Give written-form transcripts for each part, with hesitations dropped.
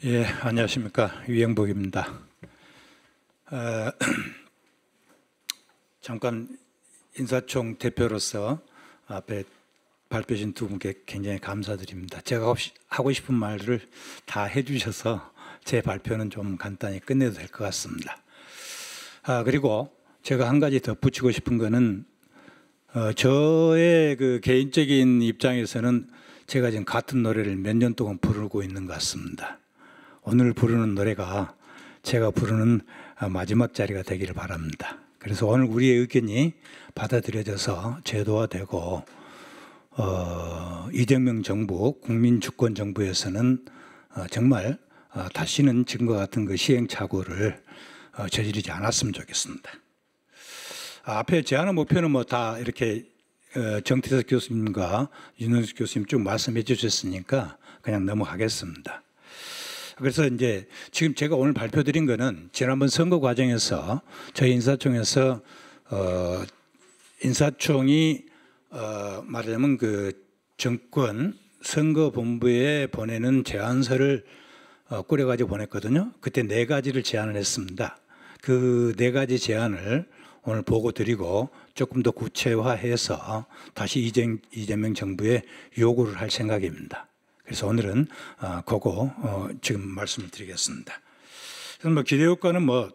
예, 안녕하십니까. 유영복입니다. 어, 잠깐 인사총 대표로서 앞에 발표해 주신 두 분께 굉장히 감사드립니다. 제가 하고 싶은 말을 다 해주셔서 제 발표는 좀 간단히 끝내도 될 것 같습니다. 그리고 제가 한 가지 덧붙이고 싶은 거는 저의 그 개인적인 입장에서는 제가 지금 같은 노래를 몇 년 동안 부르고 있는 것 같습니다. 오늘 부르는 노래가 제가 부르는 마지막 자리가 되기를 바랍니다. 그래서 오늘 우리의 의견이 받아들여져서 제도화되고 이재명 정부, 국민주권 정부에서는 정말 다시는 지금과 같은 그 시행착오를 저지르지 않았으면 좋겠습니다. 앞에 제안의 목표는 뭐 다 이렇게 정태석 교수님과 윤은숙 교수님 쭉 말씀해 주셨으니까 그냥 넘어가겠습니다. 그래서 이제 지금 제가 오늘 발표드린 거는 지난번 선거 과정에서 저희 인사총에서 인사총이 말하자면 그 정권 선거본부에 보내는 제안서를 꾸려가지고 보냈거든요. 그때 4가지를 제안을 했습니다. 그 4가지 제안을 오늘 보고 드리고 조금 더 구체화해서 다시 이재명 정부에 요구를 할 생각입니다. 그래서 오늘은 그거 지금 말씀을 드리겠습니다. 그래서 뭐 기대 효과는 뭐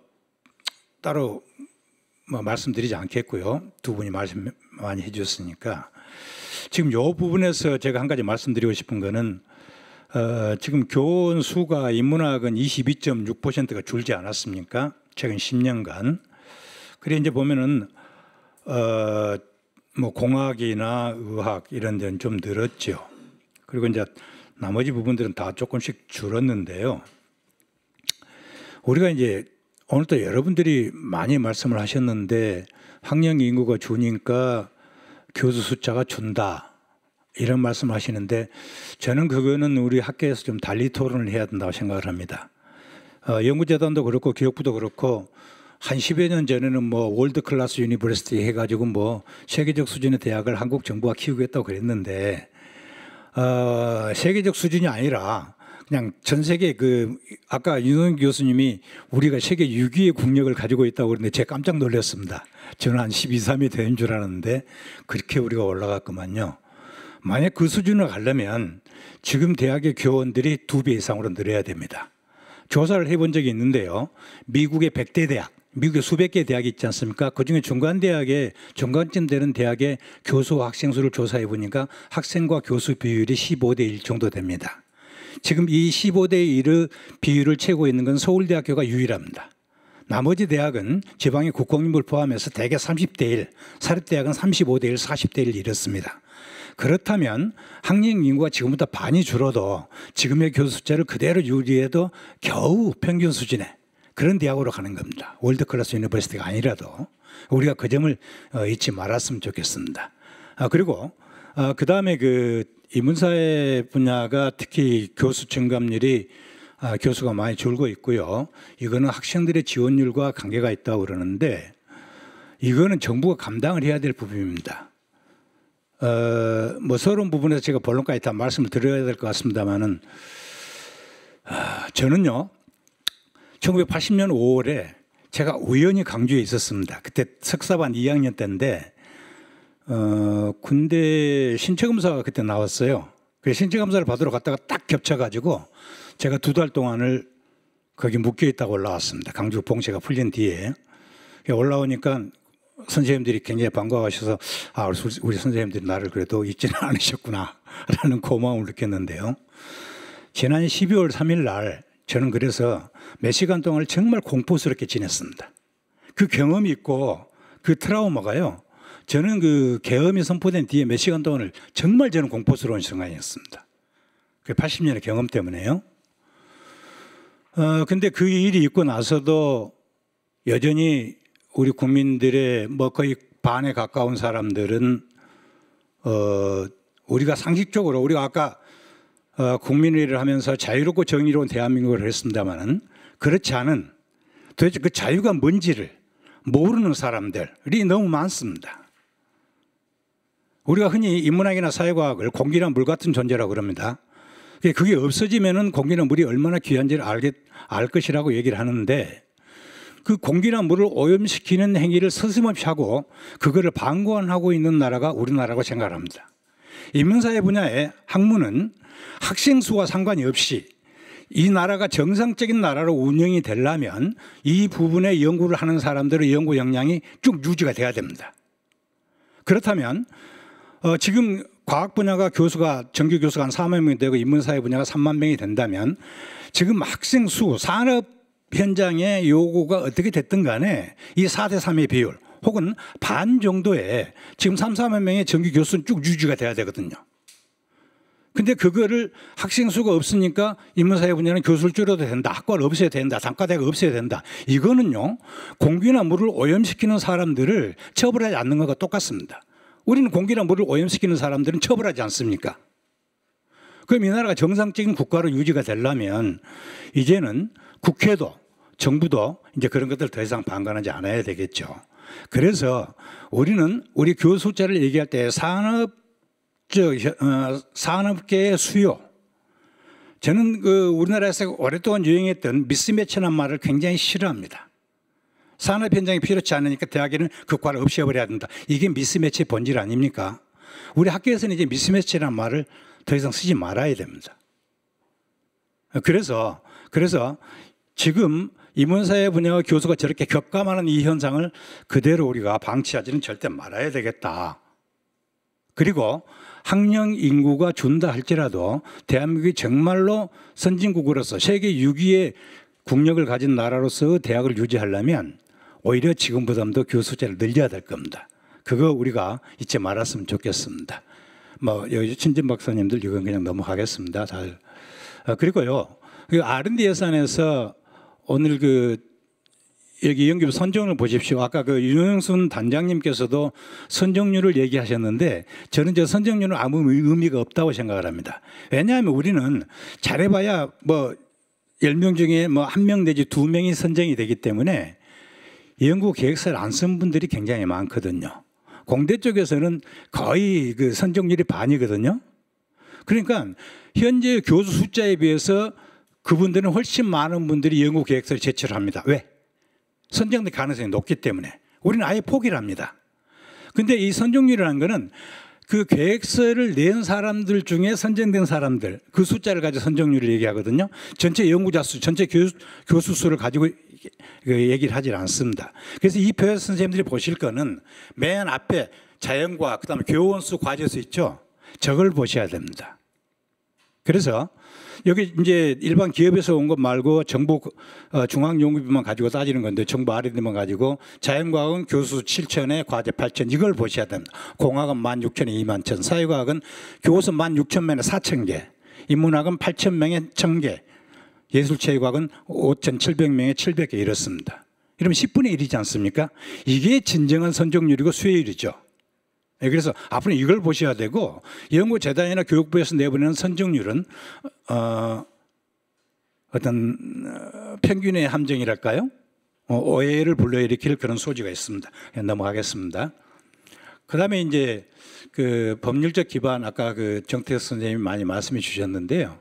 따로 뭐 말씀드리지 않겠고요. 두 분이 말씀 많이 해주셨으니까 지금 이 부분에서 제가 한 가지 말씀드리고 싶은 거는 지금 교원 수가 인문학은 22.6%가 줄지 않았습니까? 최근 10년간. 그래 이제 보면은 뭐 공학이나 의학 이런 데는 좀 늘었죠. 그리고 이제 나머지 부분들은 다 조금씩 줄었는데요. 우리가 이제 오늘 또 여러분들이 많이 말씀을 하셨는데 학령 인구가 주니까 교수 숫자가 준다 이런 말씀을 하시는데 저는 그거는 우리 학계에서 좀 달리 토론을 해야 된다고 생각을 합니다. 연구재단도 그렇고 기업부도 그렇고 한 10여 년 전에는 뭐 월드 클래스 유니버시티 해가지고 뭐 세계적 수준의 대학을 한국 정부가 키우겠다고 그랬는데 세계적 수준이 아니라 그냥 전 세계 아까 윤은숙 교수님이 우리가 세계 6위의 국력을 가지고 있다고 그러는데 제가 깜짝 놀랐습니다. 저는 한 12, 13위 되는 줄 알았는데 그렇게 우리가 올라갔구만요. 만약 그 수준을 가려면 지금 대학의 교원들이 2배 이상으로 늘어야 됩니다. 조사를 해본 적이 있는데요. 미국의 100대 대학, 미국의 수백 개 대학이 있지 않습니까? 그중에 중간쯤 되는 대학의 교수와 학생 수를 조사해 보니까 학생과 교수 비율이 15대 1 정도 됩니다. 지금 이 15대 1의 비율을 채우고 있는 건 서울대학교가 유일합니다. 나머지 대학은 지방의 국공립을 포함해서 대개 30대 1, 사립대학은 35대 1, 40대 1 이렇습니다. 그렇다면 학령 인구가 지금보다 반이 줄어도 지금의 교수 숫자를 그대로 유지해도 겨우 평균 수준의 그런 대학으로 가는 겁니다. 월드 클래스 유니버시티가 아니라도 우리가 그 점을 잊지 말았으면 좋겠습니다. 그리고 그 다음에 그 인문사회 분야가 특히 교수 증감률이 교수가 많이 줄고 있고요. 이거는 학생들의 지원율과 관계가 있다고 그러는데 이거는 정부가 감당을 해야 될 부분입니다. 뭐 서론 부분에서 제가 본론까지 다 말씀을 드려야 될 것 같습니다만은 저는요 1980년 5월에 제가 우연히 강주에 있었습니다. 그때 석사반 2학년 때인데 군대 신체검사가 그때 나왔어요. 그 신체검사를 받으러 갔다가 딱 겹쳐가지고 제가 2달 동안을 거기 묶여있다가 올라왔습니다. 강주 봉쇄가 풀린 뒤에 올라오니까 선생님들이 굉장히 반가워하셔서 우리 선생님들이 나를 그래도 잊지는 않으셨구나 라는 고마움을 느꼈는데요. 지난 12월 3일 날 저는 그래서 몇 시간 동안 정말 공포스럽게 지냈습니다. 그 경험이 있고 그 트라우마가요. 저는 그 계엄이 선포된 뒤에 몇 시간 동안을 정말 저는 공포스러운 순간이었습니다. 그 80년의 경험 때문에요. 근데 그 일이 있고 나서도 여전히 우리 국민들의 뭐 거의 반에 가까운 사람들은 우리가 상식적으로 우리가 아까 국민의례를 하면서 자유롭고 정의로운 대한민국을 했습니다마는 그렇지 않은 도대체 그 자유가 뭔지를 모르는 사람들이 너무 많습니다. 우리가 흔히 인문학이나 사회과학을 공기나 물 같은 존재라고 그럽니다. 그게 없어지면은 공기나 물이 얼마나 귀한지를 알 것이라고 얘기를 하는데 그 공기나 물을 오염시키는 행위를 서슴없이 하고 그거를 방관하고 있는 나라가 우리나라라고 생각을 합니다. 인문사회 분야의 학문은 학생 수와 상관이 없이 이 나라가 정상적인 나라로 운영이 되려면 이 부분에 연구를 하는 사람들의 연구 역량이 쭉 유지가 돼야 됩니다. 그렇다면 지금 과학 분야가 정규 교수가 한 4만 명이 되고 인문사회 분야가 3만 명이 된다면 지금 학생 수, 산업 현장의 요구가 어떻게 됐든 간에 이 4대 3의 비율 혹은 반 정도의 지금 3, 4만 명의 정규 교수는 쭉 유지가 돼야 되거든요. 근데 그거를 학생 수가 없으니까 인문사회 분야는 교수를 줄여도 된다. 학과를 없애야 된다. 단과대가 없애야 된다. 이거는요. 공기나 물을 오염시키는 사람들을 처벌하지 않는 것과 똑같습니다. 우리는 공기나 물을 오염시키는 사람들은 처벌하지 않습니까? 그럼 이 나라가 정상적인 국가로 유지가 되려면 이제는 국회도 정부도 이제 그런 것들 더 이상 방관하지 않아야 되겠죠. 그래서 우리는 우리 교수 숫자를 얘기할 때 산업계의 수요. 저는 우리나라에서 오랫동안 유행했던 미스매치라는 말을 굉장히 싫어합니다. 산업 현장이 필요치 않으니까 대학에는 그 과를 없애버려야 된다. 이게 미스매치의 본질 아닙니까? 우리 학교에서는 이제 미스매치라는 말을 더 이상 쓰지 말아야 됩니다. 그래서 지금 인문사회 분야의 교수가 저렇게 격감하는 이 현상을 그대로 우리가 방치하지는 절대 말아야 되겠다. 그리고 학령 인구가 준다 할지라도 대한민국이 정말로 선진국으로서 세계 6위의 국력을 가진 나라로서 대학을 유지하려면 오히려 지금보다도 교수 숫자를 늘려야 될 겁니다. 그거 우리가 잊지 말았으면 좋겠습니다. 여기 친진 박사님들 이건 그냥 넘어가겠습니다. 그리고요, R&D 예산에서 오늘 여기 연구부 선정을 보십시오. 아까 윤영순 단장님께서도 선정률을 얘기하셨는데 저는 저 선정률은 아무 의미가 없다고 생각을 합니다. 왜냐하면 우리는 잘해봐야 10명 중에 1명 내지 2명이 선정이 되기 때문에 연구 계획서를 안 쓴 분들이 굉장히 많거든요. 공대 쪽에서는 거의 선정률이 반이거든요. 그러니까 현재 교수 숫자에 비해서 그분들은 훨씬 많은 분들이 연구 계획서를 제출을 합니다. 왜? 선정될 가능성이 높기 때문에. 우리는 아예 포기를 합니다. 근데 이 선정률이라는 거는 그 계획서를 낸 사람들 중에 선정된 사람들, 그 숫자를 가지고 선정률을 얘기하거든요. 전체 연구자 수, 전체 교수 수를 가지고 얘기를 하질 않습니다. 그래서 이 표에서 선생님들이 보실 거는 맨 앞에 자연과학, 그다음에 교원수, 과제수 있죠. 저걸 보셔야 됩니다. 그래서 여기 이제 일반 기업에서 온 것 말고 정부 중앙연구비만 가지고 따지는 건데 정부 R&D만 가지고 자연과학은 교수 7천에 과제 8천 이걸 보셔야 됩니다. 공학은 16,000에 21,000, 사회과학은 교수 16,000명에 4,000개, 인문학은 8,000명에 1,000개, 예술체육학은 5,700명에 700개 이렇습니다. 이러면 10분의 1이지 않습니까? 이게 진정한 선정률이고 수혜율이죠. 그래서 앞으로 이걸 보셔야 되고 연구재단이나 교육부에서 내보내는 선정률은 어떤 평균의 함정이랄까요? 오해를 불러일으킬 그런 소지가 있습니다. 넘어가겠습니다. 그다음에 이제 법률적 기반 아까 정태석 선생님이 많이 말씀해 주셨는데요.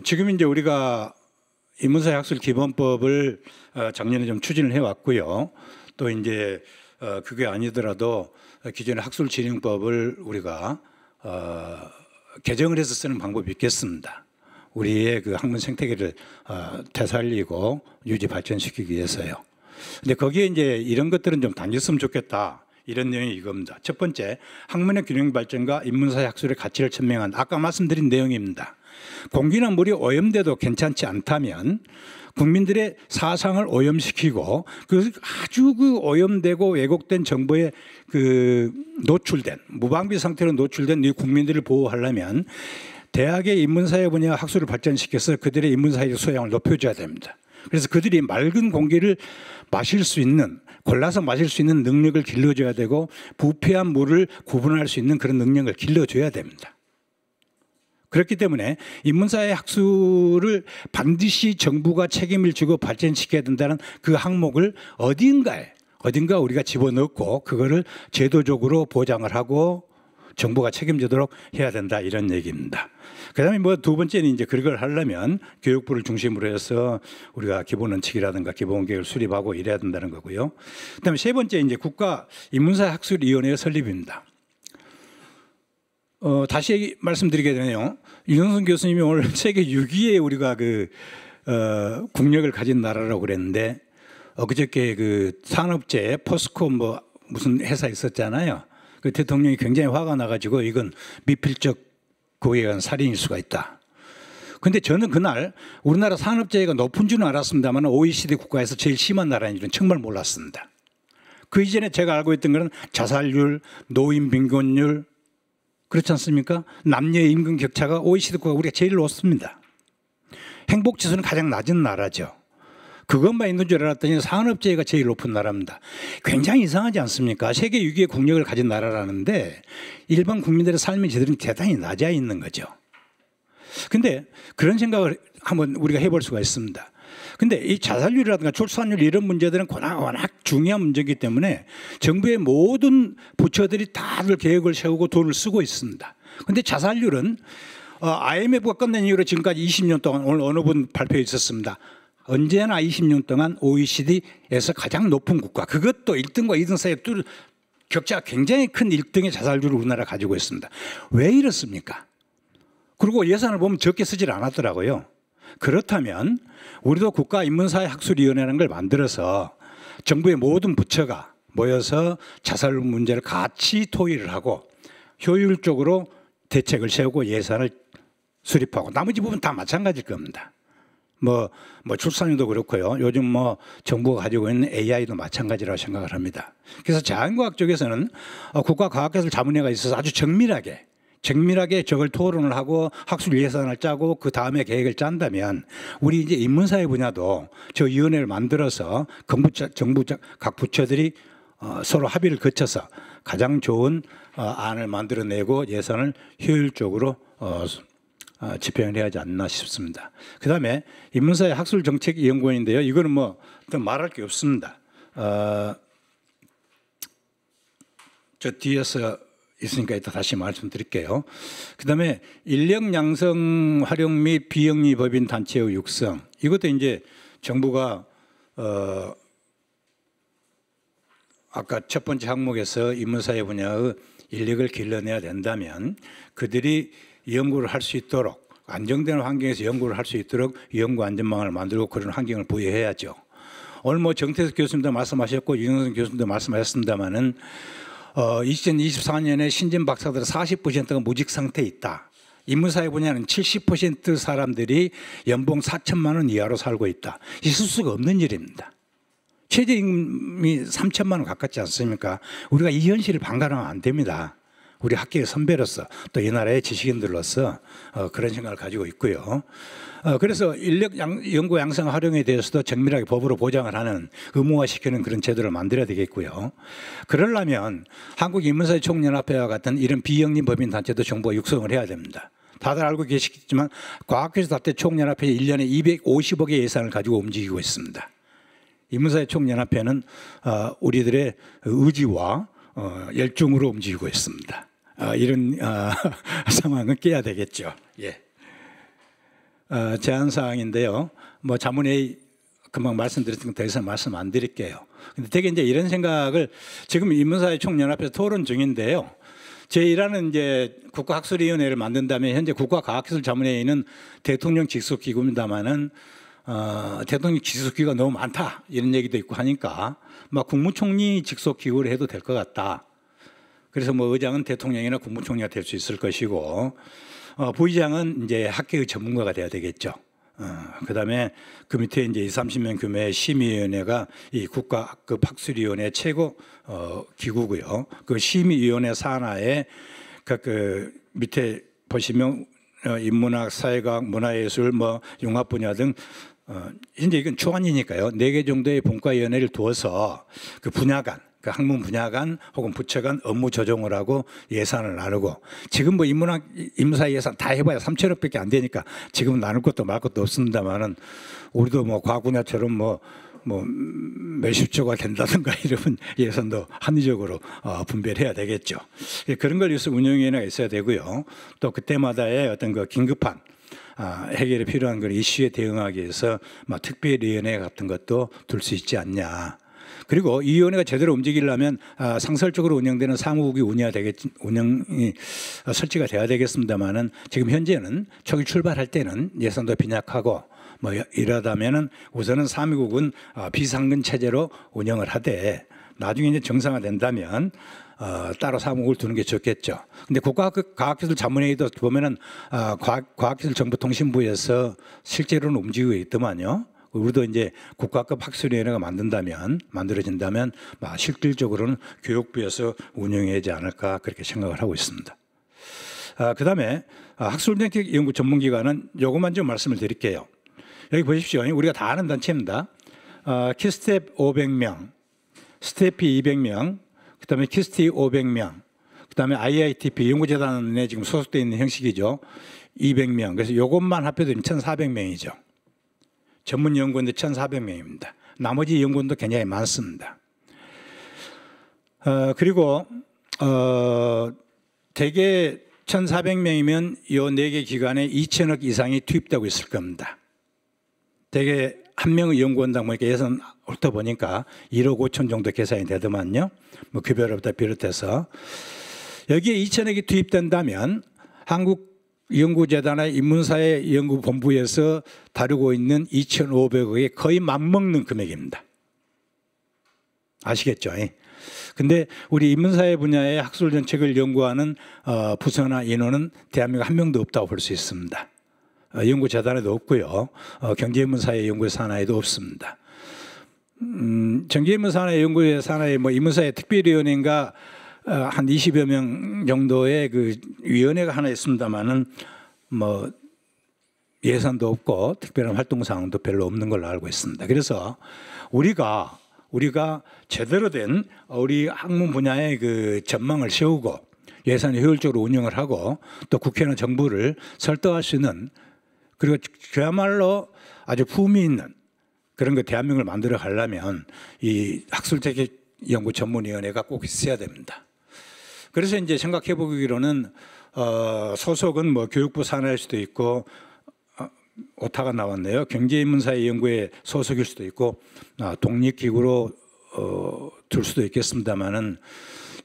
지금 이제 우리가 인문사회 학술 기본법을 작년에 좀 추진을 해왔고요. 또 이제 그게 아니더라도 기존의 학술진흥법을 우리가 개정을 해서 쓰는 방법이 있겠습니다. 우리의 학문 생태계를 되살리고 유지 발전시키기 위해서요. 근데 거기에 이제 이런 것들은 좀 담겼으면 좋겠다. 이런 내용이 이겁니다. 첫 번째, 학문의 균형 발전과 인문사회 학술의 가치를 천명한 아까 말씀드린 내용입니다. 공기나 물이 오염돼도 괜찮지 않다면 국민들의 사상을 오염시키고 아주 오염되고 왜곡된 정보에 노출된 무방비 상태로 노출된 이 국민들을 보호하려면 대학의 인문사회 분야 학술을 발전시켜서 그들의 인문사회적 소양을 높여줘야 됩니다. 그래서 그들이 맑은 공기를 마실 수 있는 골라서 마실 수 있는 능력을 길러줘야 되고 부패한 물을 구분할 수 있는 그런 능력을 길러줘야 됩니다. 그렇기 때문에 인문사회 학술을 반드시 정부가 책임을 지고 발전시켜야 된다는 그 항목을 어딘가 우리가 집어넣고 그거를 제도적으로 보장을 하고 정부가 책임지도록 해야 된다 이런 얘기입니다. 그다음에 뭐 두 번째는 이제 그걸 하려면 교육부를 중심으로 해서 우리가 기본 원칙이라든가 기본 계획을 수립하고 이래야 된다는 거고요. 그다음에 세 번째 이제 국가인문사학술위원회 설립입니다. 다시 말씀드리게 되네요. 윤영선 교수님이 오늘 세계 6위에 우리가 국력을 가진 나라라고 그랬는데 그저께 그 산업재 포스코 뭐 무슨 회사 있었잖아요. 그 대통령이 굉장히 화가 나가지고 이건 미필적 고의에 의한 살인일 수가 있다. 근데 저는 그날 우리나라 산업재해가 높은 줄은 알았습니다만 OECD 국가에서 제일 심한 나라인 줄은 정말 몰랐습니다. 그 이전에 제가 알고 있던 것은 자살률, 노인 빈곤율, 그렇지 않습니까? 남녀 임금 격차가 OECD 국가 우리가 제일 높습니다. 행복 지수는 가장 낮은 나라죠. 그것만 있는 줄 알았더니 산업재해가 제일 높은 나라입니다. 굉장히 이상하지 않습니까? 세계 6위의 국력을 가진 나라라는데 일반 국민들의 삶의 질은 대단히 낮아 있는 거죠. 근데 그런 생각을 한번 우리가 해볼 수가 있습니다. 근데 이 자살률이라든가 출산율 이런 문제들은 워낙 중요한 문제이기 때문에 정부의 모든 부처들이 다들 계획을 세우고 돈을 쓰고 있습니다. 근데 자살률은 IMF가 끝낸 이후로 지금까지 20년 동안 오늘 어느 분 발표에 있었습니다. 언제나 20년 동안 OECD에서 가장 높은 국가, 그것도 1등과 2등 사이에 격차가 굉장히 큰 1등의 자살률을 우리나라 가지고 있습니다. 왜 이렇습니까? 그리고 예산을 보면 적게 쓰질 않았더라고요. 그렇다면 우리도 국가인문사회학술위원회라는 걸 만들어서 정부의 모든 부처가 모여서 자살 문제를 같이 토의를 하고 효율적으로 대책을 세우고 예산을 수립하고 나머지 부분 다 마찬가지일 겁니다. 뭐 출산율도 그렇고요. 요즘 뭐 정부가 가지고 있는 AI도 마찬가지라고 생각을 합니다. 그래서 자연과학 쪽에서는 국가과학기술자문회가 있어서 아주 정밀하게 저걸 토론을 하고 학술 예산을 짜고 그 다음에 계획을 짠다면 우리 이제 인문사회 분야도 저 위원회를 만들어서 정부 각 부처들이 서로 합의를 거쳐서 가장 좋은 안을 만들어내고 예산을 효율적으로 집행을 해야 하지 않나 싶습니다. 그 다음에 인문사회 학술정책연구원인데요. 이거는 뭐 더 말할 게 없습니다. 저 뒤에서 있으니까 이따 다시 말씀드릴게요. 그 다음에 인력 양성 활용 및 비영리 법인 단체의 육성. 이것도 이제 정부가 아까 첫 번째 항목에서 인문사회 분야의 인력을 길러내야 된다면 그들이 연구를 할 수 있도록 안정된 환경에서 연구를 할 수 있도록 연구 안전망을 만들고 그런 환경을 부여해야죠. 오늘 뭐 정태석 교수님도 말씀하셨고 윤영선 교수님도 말씀하셨습니다마는 2024년에 신진 박사들 40%가 무직 상태에 있다. 인문사회 분야는 70% 사람들이 연봉 4천만 원 이하로 살고 있다. 있을 수가 없는 일입니다. 최저임금이 3천만 원 가깝지 않습니까? 우리가 이 현실을 방관하면 안 됩니다. 우리 학계의 선배로서 또 이 나라의 지식인들로서 그런 생각을 가지고 있고요. 그래서 인력 연구 양성 활용에 대해서도 정밀하게 법으로 보장을 하는 의무화시키는 그런 제도를 만들어야 되겠고요. 그러려면 한국인문사회 총연합회와 같은 이런 비영리 법인 단체도 정부가 육성을 해야 됩니다. 다들 알고 계시겠지만 과학기술단체 총연합회 1년에 250억의 예산을 가지고 움직이고 있습니다. 인문사회 총연합회는 우리들의 의지와 열중으로 움직이고 있습니다. 이런 상황은 깨야 되겠죠. 예. 제안 사항인데요. 뭐 자문회의 금방 말씀드렸던 더 이상 말씀 안 드릴게요. 근데 되게 이제 이런 생각을 지금 인문사회 총연합회에서 토론 중인데요. 제 일하는 이제 국가학술위원회를 만든 다음에 현재 국가과학기술자문회의는 대통령 직속기구입니다만은 대통령 직속기구가 너무 많다 이런 얘기도 있고 하니까 막 국무총리 직속기구를 해도 될 것 같다. 그래서 뭐 의장은 대통령이나 국무총리가 될 수 있을 것이고 부의장은 이제 학계의 전문가가 돼야 되겠죠. 그다음에 그 밑에 이제 20, 30명 규모의 심의위원회가 이 국가급 학술위원회 최고 기구고요. 그 심의위원회 산하에 그 밑에 보시면 인문학, 사회과학, 문화예술, 뭐 융합 분야 등 현재 이건 초안이니까요. 4개 정도의 분과위원회를 두어서 그 분야 간, 그 학문 분야 간 혹은 부처 간 업무 조정을 하고 예산을 나누고 지금 뭐 인문사 예산 다 해봐야 3천억밖에 안 되니까 지금은 나눌 것도 말 것도 없습니다만은 우리도 뭐 과학 분야처럼 뭐 뭐 몇십조가 된다든가 이런 예산도 합리적으로 분배해야 되겠죠. 그런 걸 위해서 운영위원회가 있어야 되고요. 또 그때마다의 어떤 그 긴급한 해결이 필요한 그런 이슈에 대응하기 위해서 특별위원회 같은 것도 둘 수 있지 않냐. 그리고 이 위원회가 제대로 움직이려면 상설적으로 운영되는 사무국이 운영이 설치가 돼야 되겠습니다만은 지금 현재는 초기 출발할 때는 예산도 빈약하고 뭐 이러다면은 우선은 사무국은 비상근 체제로 운영을 하되 나중에 이제 정상화된다면 따로 사무국을 두는 게 좋겠죠. 근데 국가과학기술자문회의도 보면은 과학기술정보통신부에서 실제로는 움직이고 있더만요. 우리도 이제 국가급 학술위원회가 만들어진다면 실질적으로는 교육부에서 운영해야지 않을까 그렇게 생각을 하고 있습니다. 그다음에 학술정책 연구 전문기관은 요것만 좀 말씀을 드릴게요. 여기 보십시오. 우리가 다 아는 단체입니다. 키스텝 500명, 스테피 200명, 그다음에 키스티 500명, 그다음에 IITP 연구재단에 지금 소속되어 있는 형식이죠. 200명. 그래서 요것만 합해도 1,400명이죠. 전문 연구원도 1,400명입니다. 나머지 연구원도 굉장히 많습니다. 그리고 대개 1,400명이면 이 4개 기관에 2천억 이상이 투입되고 있을 겁니다. 대개 한 명의 연구원당 보니까 예산 훑어보니까 1억 5천 정도 계산이 되더만요. 뭐 급여로부터 비롯해서 여기에 2천억이 투입된다면 한국연구재단의 인문사회 연구본부에서 다루고 있는 2,500억에 거의 맞먹는 금액입니다. 아시겠죠? 근데 우리 인문사회 분야의 학술 정책을 연구하는 부서나 인원은 대한민국 한 명도 없다고 볼 수 있습니다. 연구재단에도 없고요. 경제인문사회 연구산하에도 없습니다. 경제인문사회 연구산하에 뭐 인문사회 특별위원회인가 한 20여 명 정도의 그 위원회가 하나 있습니다만은 뭐 예산도 없고 특별한 활동 사항도 별로 없는 걸로 알고 있습니다. 그래서 우리가 제대로 된 우리 학문 분야의 그 전망을 세우고 예산을 효율적으로 운영을 하고 또 국회나 정부를 설득할 수 있는 그리고 그야말로 아주 품위 있는 그런 거 대한민국을 만들어 가려면 이 학술정책연구전문위원회가 꼭 있어야 됩니다. 그래서 이제 생각해 보기로는 소속은 뭐 교육부 산하일 수도 있고 오타가 나왔네요. 경제인문사회 연구에 소속일 수도 있고 독립기구로 둘 수도 있겠습니다만은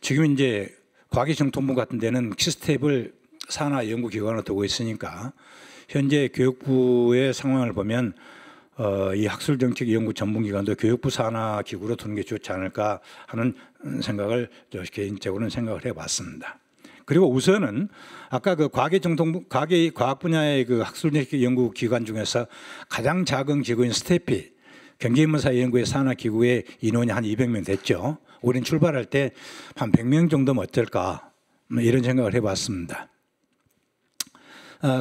지금 이제 과기정통부 같은 데는 키스텝을 산하 연구기관으로 두고 있으니까 현재 교육부의 상황을 보면 이 학술정책 연구 전문기관도 교육부 산하 기구로 두는 게 좋지 않을까 하는 생각을 개인적으로는 생각을 해봤습니다. 그리고 우선은 아까 그 과학 분야의 그 학술정책 연구 기관 중에서 가장 작은 기구인 스테피 경제인문사회 연구의 산하 기구의 인원이 한 200명 됐죠. 우리는 출발할 때 한 100명 정도면 어떨까 이런 생각을 해봤습니다.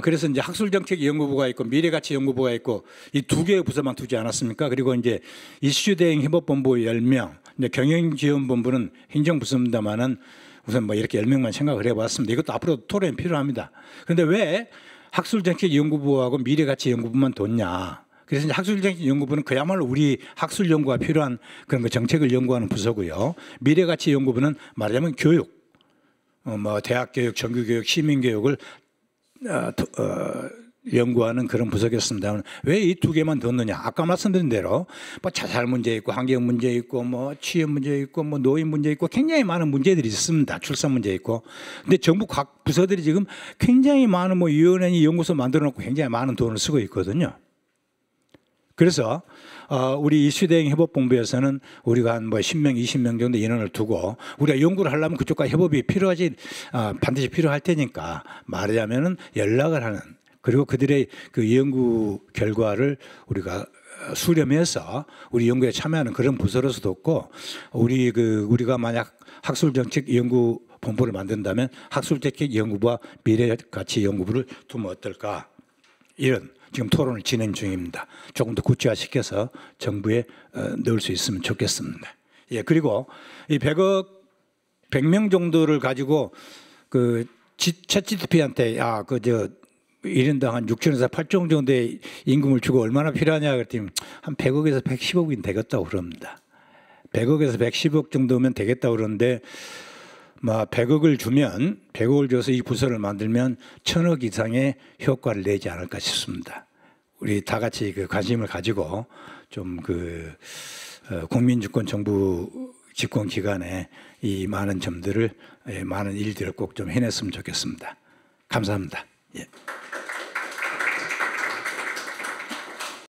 그래서 이제 학술정책연구부가 있고 미래가치연구부가 있고 이 2개의 부서만 두지 않았습니까? 그리고 이제 이슈대행 협업본부 10명, 이제 경영지원본부는 행정부서입니다만은 우선 뭐 이렇게 10명만 생각을 해봤습니다. 이것도 앞으로 토론이 필요합니다. 그런데 왜 학술정책연구부하고 미래가치연구부만 뒀냐? 그래서 이제 학술정책연구부는 그야말로 우리 학술 연구가 필요한 그런 거 정책을 연구하는 부서고요. 미래가치연구부는 말하자면 교육, 뭐 대학교육, 정규교육, 시민교육을 연구하는 그런 부서겠습니다. 왜 이 2개만 뒀느냐? 아까 말씀드린 대로 뭐 자살 문제 있고 환경 문제 있고 뭐 취업 문제 있고 뭐 노인 문제 있고 굉장히 많은 문제들이 있습니다. 출산 문제 있고. 근데 정부 각 부서들이 지금 굉장히 많은 뭐 위원회 연구소 만들어 놓고 굉장히 많은 돈을 쓰고 있거든요. 그래서 우리 이슈대행 협업본부에서는 우리가 한 뭐 10명, 20명 정도 인원을 두고 우리가 연구를 하려면 그쪽과 협업이 필요하지 반드시 필요할 테니까 말하자면은 연락을 하는 그리고 그들의 그 연구 결과를 우리가 수렴해서 우리 연구에 참여하는 그런 부서로서 뒀고 우리가 만약 학술정책연구본부를 만든다면 학술정책연구부와 미래가치연구부를 두면 어떨까 이런 지금 토론을 진행 중입니다. 조금 더 구체화시켜서 정부에 넣을 수 있으면 좋겠습니다. 예, 그리고 이 100명 정도를 가지고 그 챗GPT한테 1인당 한 6천에서 8천 정도의 임금을 주고 얼마나 필요하냐 그랬더니 한 100억에서 110억이 되겠다고 그럽니다. 100억에서 110억 정도면 되겠다고 그러는데 100억을 주면 100억을 줘서 이 부서를 만들면 1000억 이상의 효과를 내지 않을까 싶습니다. 우리 다 같이 그 관심을 가지고 좀 그 국민주권 정부 집권 기간에 이 많은 점들을 많은 일들을 꼭 좀 해냈으면 좋겠습니다. 감사합니다. 예.